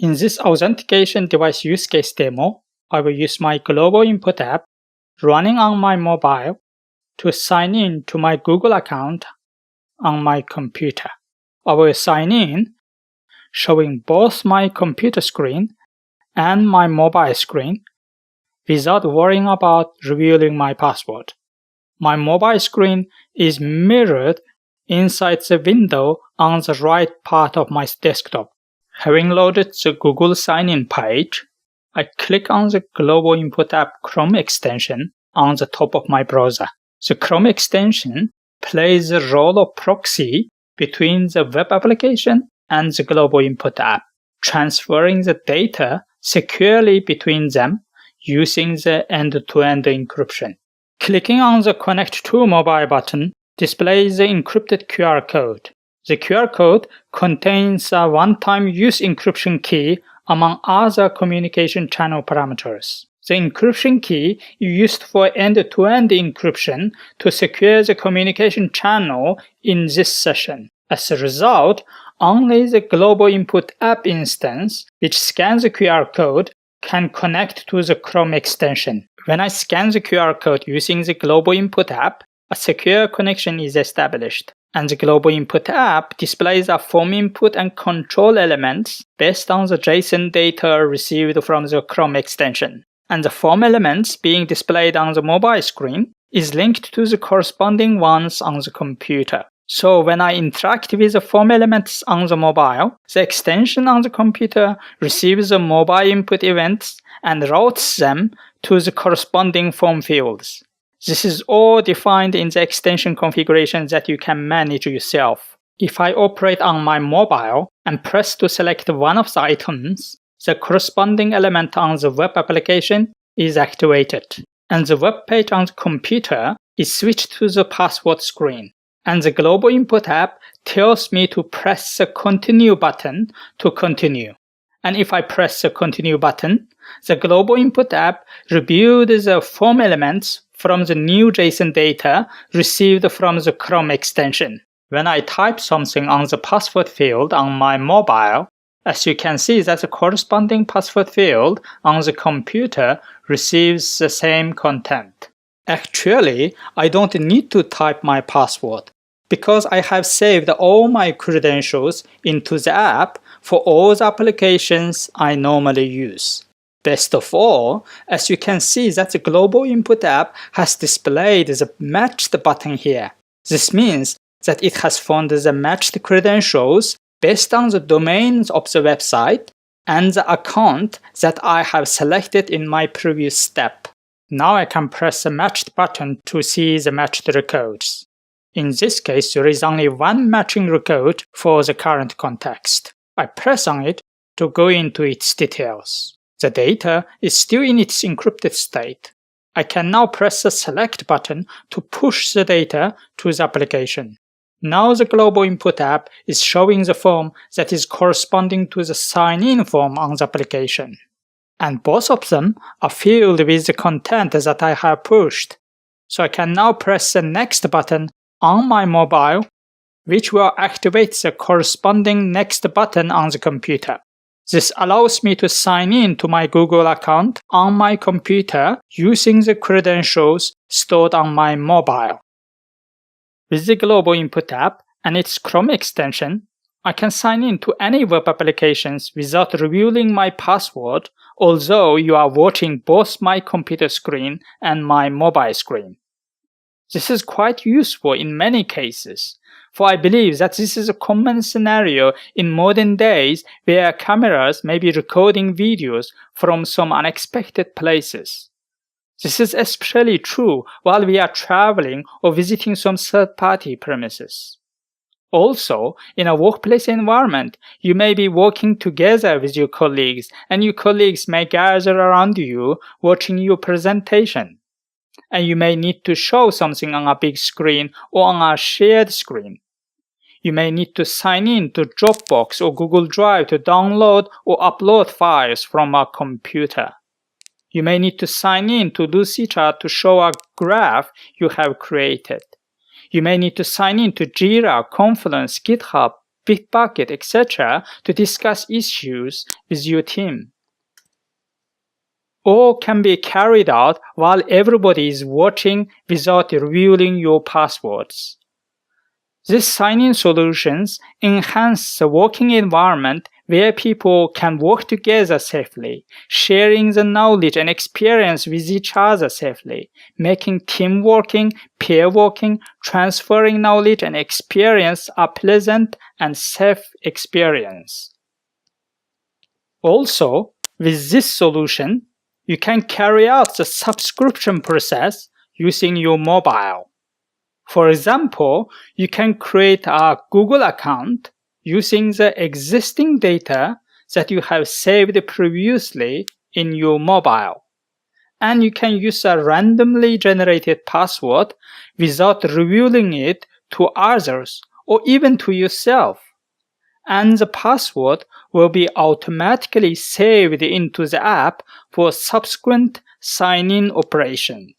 In this authentication device use case demo, I will use my Global Input app running on my mobile to sign in to my Google account on my computer. I will sign in showing both my computer screen and my mobile screen without worrying about revealing my password. My mobile screen is mirrored inside the window on the right part of my desktop. Having loaded the Google sign-in page, I click on the Global Input app Chrome extension on the top of my browser. The Chrome extension plays the role of proxy between the web application and the Global Input app, transferring the data securely between them using the end-to-end encryption. Clicking on the Connect to Mobile button displays the encrypted QR code. The QR code contains a one-time use encryption key among other communication channel parameters. The encryption key is used for end-to-end encryption to secure the communication channel in this session. As a result, only the Global Input app instance, which scans the QR code, can connect to the Chrome extension. When I scan the QR code using the Global Input app, a secure connection is established, and the Global Input app displays a form input and control elements based on the JSON data received from the Chrome extension. And the form elements being displayed on the mobile screen is linked to the corresponding ones on the computer. So when I interact with the form elements on the mobile, the extension on the computer receives the mobile input events and routes them to the corresponding form fields. This is all defined in the extension configuration that you can manage yourself. If I operate on my mobile and press to select one of the items, the corresponding element on the web application is activated, and the web page on the computer is switched to the password screen. And the Global Input app tells me to press the Continue button to continue. And if I press the Continue button, the Global Input app reviews the form elements from the new JSON data received from the Chrome extension. When I type something on the password field on my mobile, as you can see that the corresponding password field on the computer receives the same content. Actually, I don't need to type my password because I have saved all my credentials into the app for all the applications I normally use. Best of all, as you can see that the Global Input app has displayed the matched button here. This means that it has found the matched credentials based on the domains of the website and the account that I have selected in my previous step. Now I can press the matched button to see the matched records. In this case, there is only one matching record for the current context. I press on it to go into its details. The data is still in its encrypted state. I can now press the Select button to push the data to the application. Now the Global Input app is showing the form that is corresponding to the sign-in form on the application. And both of them are filled with the content that I have pushed. So I can now press the Next button on my mobile, which will activate the corresponding Next button on the computer. This allows me to sign in to my Google account on my computer using the credentials stored on my mobile. With the Global Input app and its Chrome extension, I can sign in to any web applications without revealing my password, although you are watching both my computer screen and my mobile screen. This is quite useful in many cases, for I believe that this is a common scenario in modern days where cameras may be recording videos from some unexpected places. This is especially true while we are traveling or visiting some third-party premises. Also, in a workplace environment, you may be working together with your colleagues, and your colleagues may gather around you watching your presentation. And you may need to show something on a big screen or on a shared screen. You may need to sign in to Dropbox or Google Drive to download or upload files from a computer. You may need to sign in to Lucidchart to show a graph you have created. You may need to sign in to Jira, Confluence, GitHub, Bitbucket, etc. to discuss issues with your team. All can be carried out while everybody is watching without revealing your passwords. These sign-in solutions enhance the working environment where people can work together safely, sharing the knowledge and experience with each other safely, making team working, peer working, transferring knowledge and experience a pleasant and safe experience. Also, with this solution, you can carry out the subscription process using your mobile. For example, you can create a Google account using the existing data that you have saved previously in your mobile. And you can use a randomly generated password without revealing it to others or even to yourself. And the password will be automatically saved into the app for subsequent sign-in operation.